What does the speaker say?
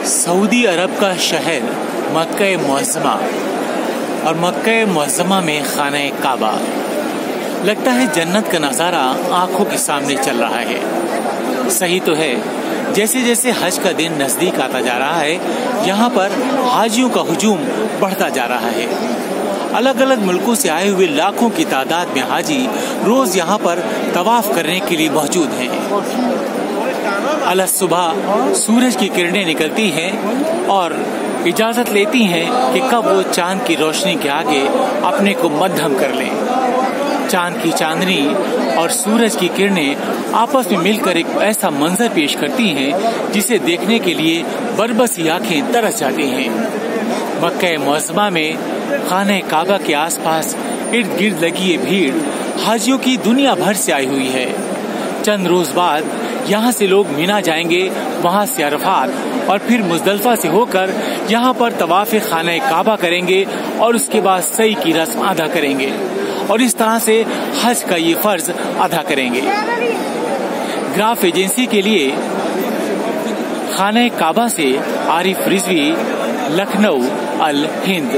Saudi अरब का शहर मक्का-ए-मुअज़्ज़मा और मक्का-ए-मुअज़्ज़मा में खाना काबा। लगता है जन्नत का नज़ारा आंखों के सामने चल रहा है। सही तो है, जैसे जैसे हज का दिन नजदीक आता जा रहा है, यहाँ पर हाजियों का हुजूम बढ़ता जा रहा है। अलग अलग मुल्कों से आए हुए लाखों की तादाद में हाजी रोज यहाँ पर तवाफ करने के लिए मौजूद हैं। अलग सुबह सूरज की किरणें निकलती हैं और इजाजत लेती हैं कि कब वो चांद की रोशनी के आगे अपने को मध्यम कर लें। चांद की चांदनी और सूरज की किरणें आपस में मिलकर एक ऐसा मंजर पेश करती हैं जिसे देखने के लिए बरबसी आंखें तरस जाती हैं। मक्का-ए-मुअज़्ज़मा में खाने काबा के आसपास इर्द गिर्द लगी ये भीड़ हाजियों की दुनिया भर से आई हुई है। चंद रोज बाद यहाँ से लोग मीना जाएंगे, वहाँ से अरफात और फिर मुज़दलिफ़ा से होकर यहाँ पर तवाफ़े खाने काबा करेंगे और उसके बाद सई की रस्म अदा करेंगे और इस तरह से हज का ये फर्ज अदा करेंगे। ग्राफ एजेंसी के लिए खाने काबा से आरिफ रिजवी, लखनऊ, अल हिंद।